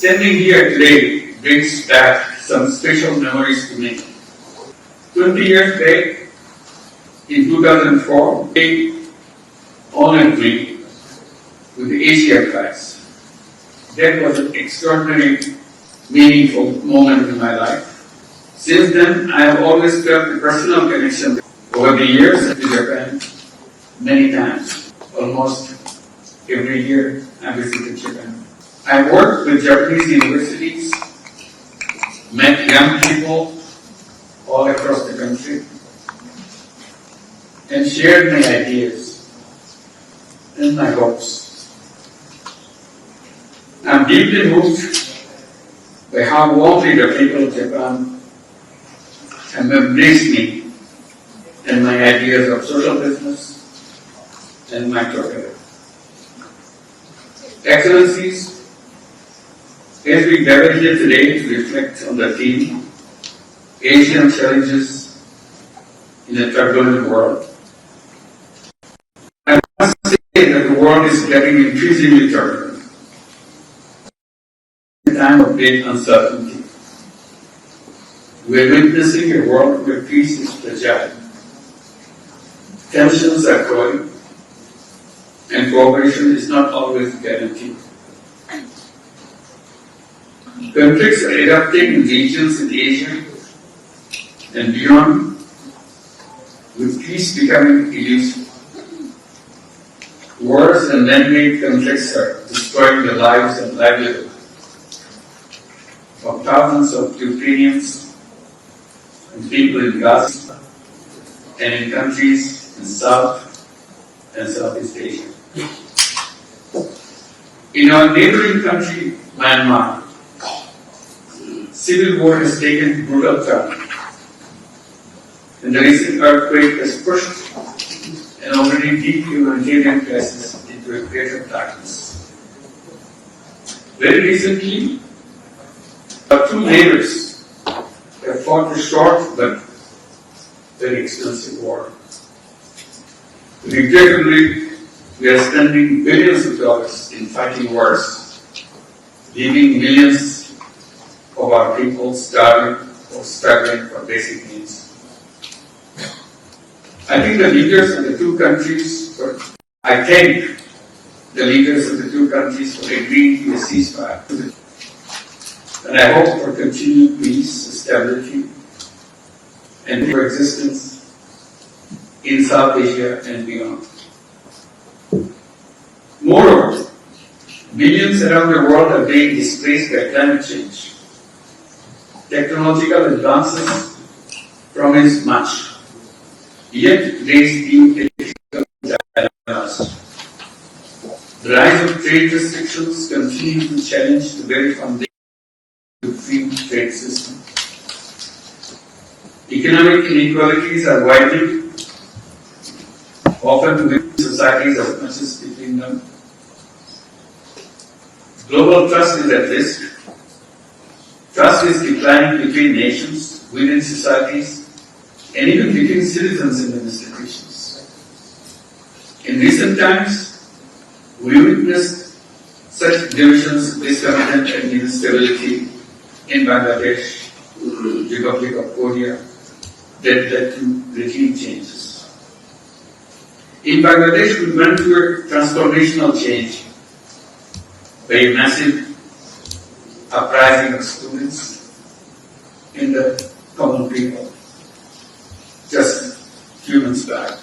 Standing here today brings back some special memories to me. 20 years back, in 2004, they honored me with the Asia Prize. That was an extraordinary, meaningful moment in my life. Since then, I have always felt a personal connection over the years to Japan many times. Almost every year I visited Japan. I worked with Japanese universities, met young people all across the country, and shared my ideas and my hopes. I'm deeply moved by how warmly the people of Japan have embraced me and my ideas of social business and microcredit. Excellencies, as we gather here today to reflect on the theme, Asian Challenges in a Turbulent World, I must say that the world is getting increasingly turbulent. In a time of great uncertainty, we are witnessing a world where peace is fragile. Tensions are growing, and cooperation is not always guaranteed. Conflicts are erupting in regions in Asia and beyond, with peace becoming elusive. Wars and man-made conflicts are destroying the lives and livelihood of thousands of Ukrainians and people in Gaza and in countries in South and Southeast Asia. In our neighboring country, Myanmar, civil war has taken brutal turn, and the recent earthquake has pushed an already deep humanitarian crisis into a greater darkness. Very recently, our two neighbors have fought a short but very expensive war. Regrettably, we are spending billions of dollars in fighting wars, leaving millions of our people starving or struggling for basic needs. I thank the leaders of the two countries for agreeing to a ceasefire. And I hope for continued peace, stability, and coexistence in South Asia and beyond. Moreover, millions around the world are being displaced by climate change. Technological advances promise much, yet raise deep ethical dilemmas. The rise of trade restrictions continue to challenge the very foundation of the free trade system. Economic inequalities are widening, often within societies as much as between them. Global trust is at risk. Trust is declining between nations, within societies, and even between citizens and institutions. In recent times, we witnessed such divisions, discontent, and instability in Bangladesh, Republic of Korea, that led to regime changes. In Bangladesh, we went through a transformational change by a massive uprising of students in the common people, just a few months back.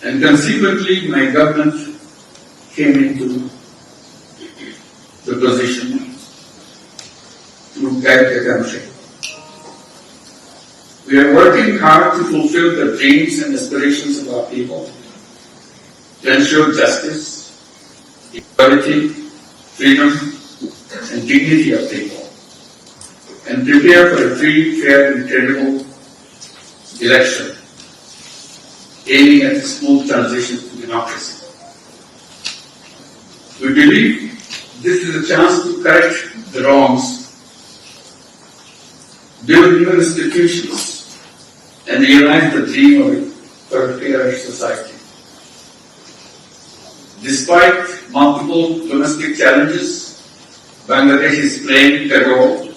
And consequently, my government came into the position to guide the country. We are working hard to fulfill the dreams and aspirations of our people, to ensure justice, equality, freedom, and dignity of people, and prepare for a free, fair, and credible election, aiming at a smooth transition to democracy. We believe this is a chance to correct the wrongs, build new institutions, and realize the dream of a fairer society. Despite multiple domestic challenges, Bangladesh is playing a role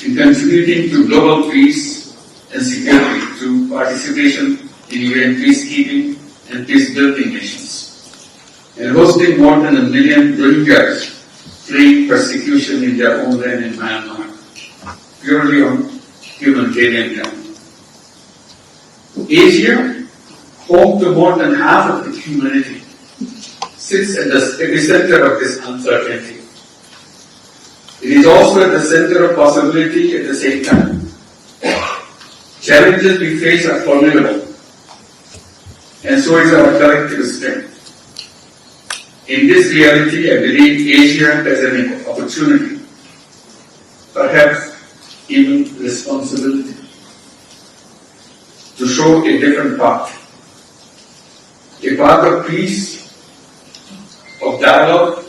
in contributing to global peace and security through participation in UN peacekeeping and peace-building missions, and hosting more than 1 million Rohingyas fleeing persecution in their homeland in Myanmar, purely on humanitarian ground. Asia, home to more than half of the humanity, sits at the epicenter of this uncertainty. It is also at the center of possibility at the same time. Challenges we face are formidable, and so is our collective strength. In this reality, I believe Asia has an opportunity, perhaps even responsibility, to show a different path. A path of peace, of dialogue,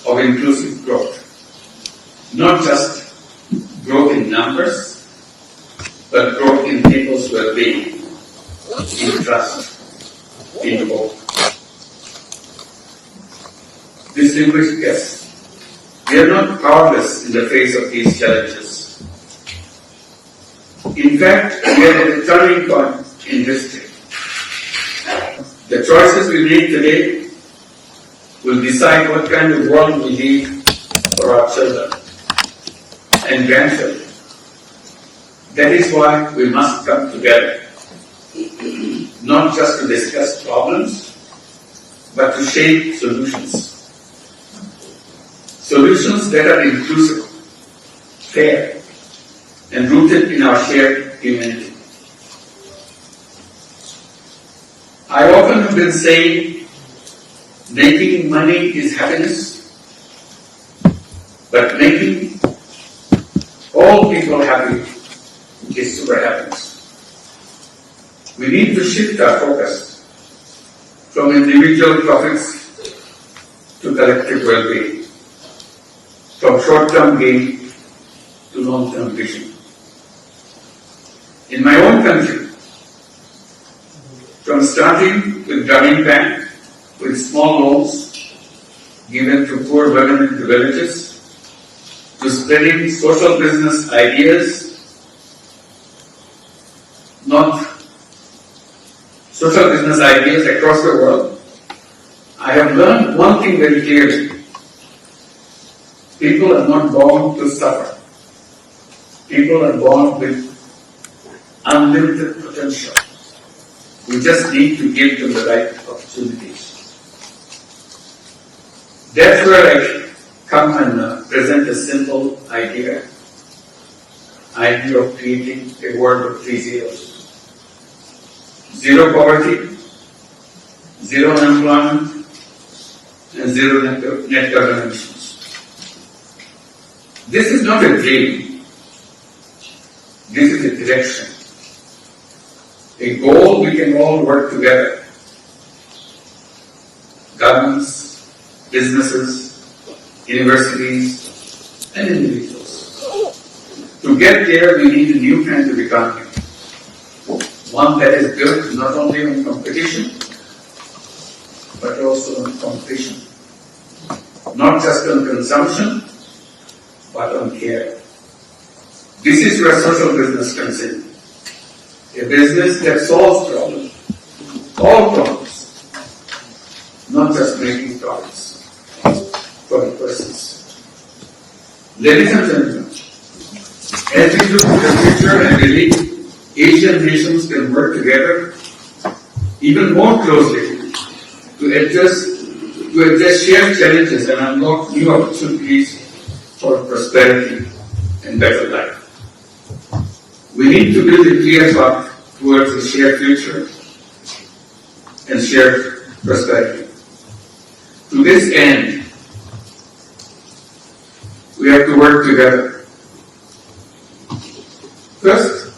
of inclusive growth. Not just growth in numbers, but growth in people's well-being, in trust, in hope. Distinguished guests, we are not powerless in the face of these challenges. In fact, we are at a turning point in history. The choices we make today will decide what kind of world we leave for our children and grandchildren. That is why we must come together, not just to discuss problems, but to shape solutions. Solutions that are inclusive, fair, and rooted in our shared humanity. I often have been saying, making money is happiness, but making all people happy is super happiness. We need to shift our focus from individual profits to collective well-being, from short-term gain to long-term vision. In my own country, from starting with Grameen Bank, with small loans given to poor women in the villages, to spreading social business ideas, across the world, I have learned one thing very clearly. People are not born to suffer. People are born with unlimited potential. We just need to give them the right opportunities. That's where I come and present a simple idea of creating a world of 3 zeros. Zero poverty, zero unemployment, and zero net carbon emissions. This is not a dream. This is a direction. A goal we can all work together. Governments, businesses, universities, and individuals. To get there, we need a new kind of economy. One that is built not only on competition, but also on competition. Not just on consumption, but on care. This is where social business comes in. A business that solves problems, all problems, not just making profits for the persons. Ladies and gentlemen, as we look to the future, I believe Asian nations can work together even more closely to address shared challenges and unlock new opportunities for prosperity and better life. We need to build a clear path towards a shared future and shared prosperity. To this end, we have to work together. First,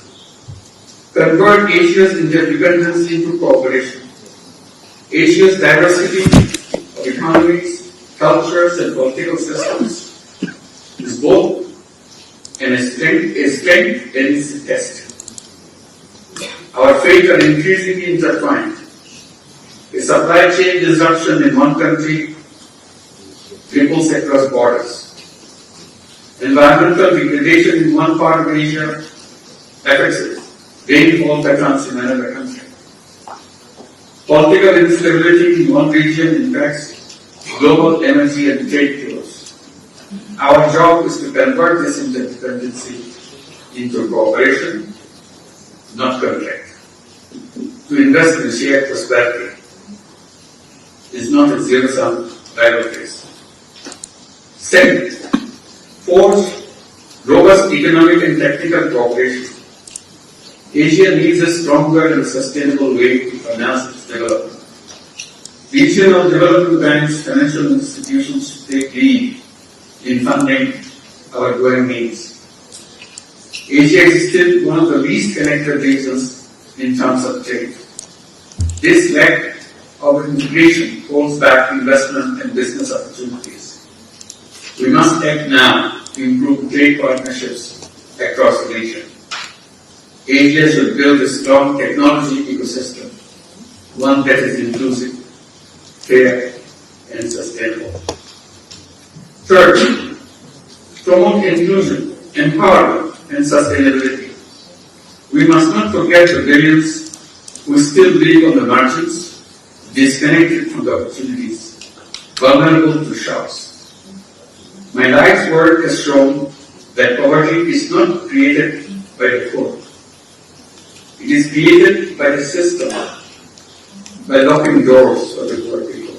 convert Asia's interdependence into cooperation. Asia's diversity of economies, cultures, and political systems is both a strength and is a test. Our fates are increasingly intertwined. A supply chain disruption in one country ripples across borders. Environmental degradation in one part of Asia affects rainfall patterns in another country. Political instability in one region impacts global energy and trade flows. Our job is to convert this interdependency into cooperation, not conflict. To invest in shared prosperity is not a zero-sum battle race. Second, forge robust economic and technical cooperation. Asia needs a stronger and sustainable way to finance its development. Regional development banks, financial institutions take lead in funding our growing needs. Asia is still one of the least connected regions in terms of trade. This lack of integration holds back investment and business opportunities. We must act now to improve trade partnerships across the region. Asia should build a strong technology ecosystem, one that is inclusive, fair, and sustainable. Third, promote inclusion, empowerment, and sustainability. We must not forget the billions who still live on the margins, disconnected from the opportunities, vulnerable to shocks. My life's work has shown that poverty is not created by the poor. It is created by the system, by locking doors for the poor people.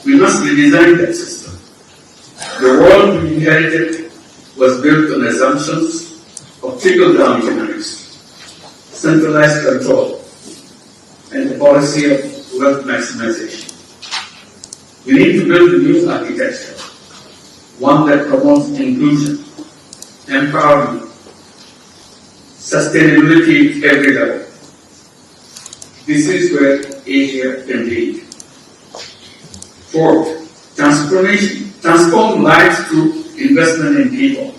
We must redesign that system. The world we inherited was built on assumptions of trickle-down economics, centralized control, and the policy of wealth maximization. We need to build a new architecture, one that promotes inclusion, empowerment, sustainability at every level. This is where Asia can lead. Fourth, transform lives through investment in people.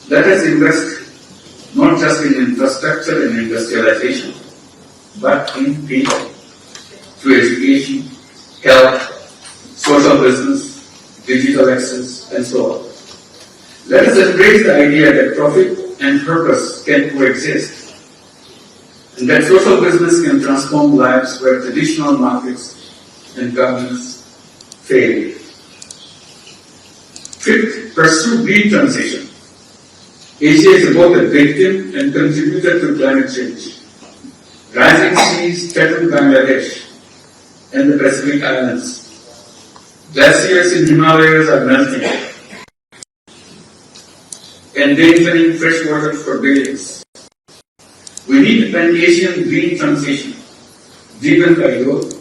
Let us invest not just in infrastructure and industrialization, but in people, through education, health, social business, digital access, and so on. Let us embrace the idea that profit and purpose can coexist, and that social business can transform lives where traditional markets and governments fail. Fifth, pursue green transition. Asia is both a victim and contributor to climate change. Rising seas threaten Bangladesh and the Pacific Islands. Glaciers in Himalayas are melting, endangering fresh water for billions. We need an Asian green transition driven by youth.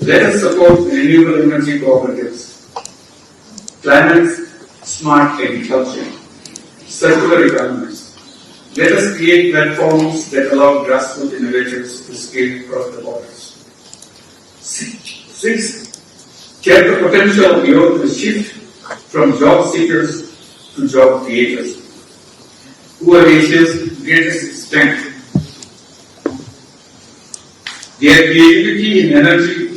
Let us support renewable energy cooperatives, climate-smart agriculture, circular economies. Let us create platforms that allow grassroots innovators to scale across the borders. Sixth, tap the potential of youth to shift from job seekers to job creators, who are Asia's greatest strength. Their creativity and energy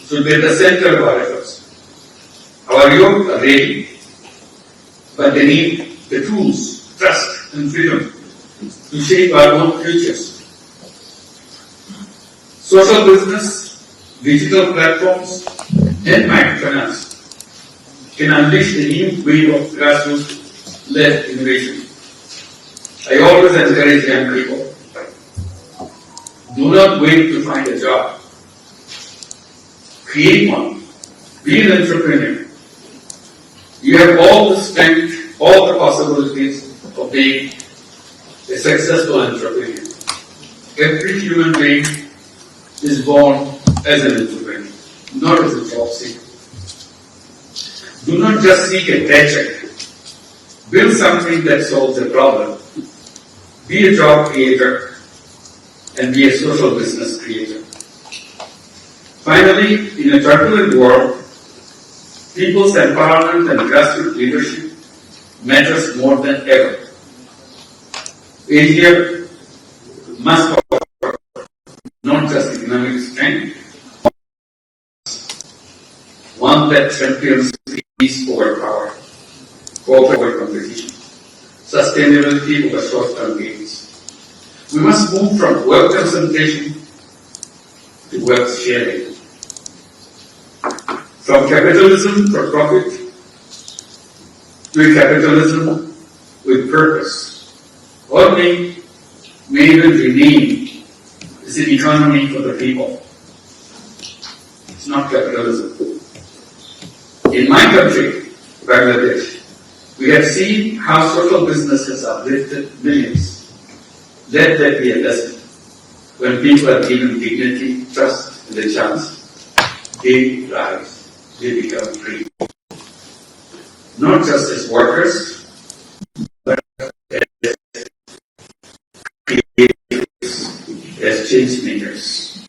should be at the center of our efforts. Our youth are ready, but they need the tools, trust, and freedom to shape our own futures. Social business, digital platforms, and microfinance can unleash a new wave of grassroots-led innovation. I always encourage young people, do not wait to find a job. Create one. Be an entrepreneur. You have all the strength, all the possibilities of being a successful entrepreneur. Every human being is born as an entrepreneur, not as a job seeker. Do not just seek a paycheck. Build something that solves a problem. Be a job creator and be a social business creator. Finally, in a turbulent world, people's empowerment and grassroots leadership matters more than ever. Asia must offer not just economic strength, one that champions peace over power, cooperation over competition, sustainability over short-term gains. We must move from wealth concentration to wealth sharing, from capitalism for profit to a capitalism with purpose. What may even remain is an economy for the people. It's not capitalism. In my country, Bangladesh, we have seen how social business has uplifted millions. Let that be a lesson. When people are given dignity, trust, and a chance, they rise, they become free. Not just as workers, but as change makers.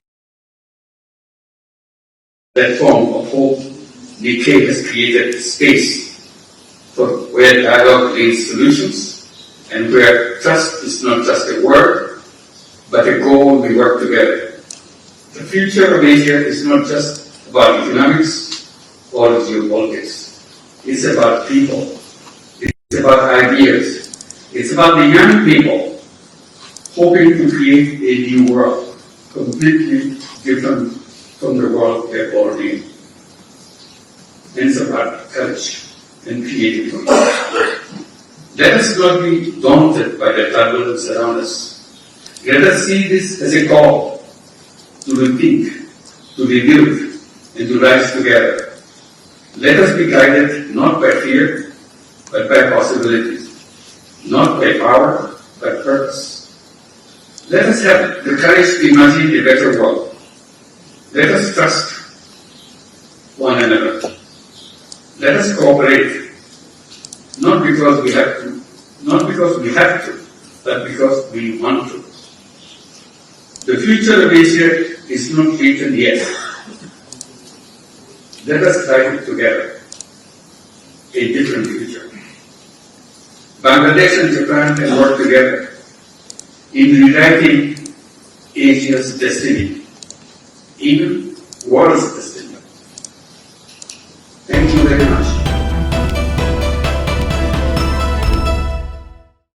That form of hope decay has created space for where dialogue leads solutions and where trust is not just a word, but a goal we work together. The future of Asia is not just about economics or geopolitics. It's about people. It's about ideas. It's about the young people hoping to create a new world, completely different from the world they're already in. And it's about courage and creativity. Let us not be daunted by the turbulence around us. Let us see this as a call to rethink, to rebuild, and to rise together. Let us be guided not by fear, but by possibilities, not by power, but purpose. Let us have the courage to imagine a better world. Let us trust one another. Let us cooperate, not because we have to, but because we want to. The future of Asia is not written yet. Let us write it together. A different future. Bangladesh and Japan can work together in rewriting Asia's destiny, even world's destiny.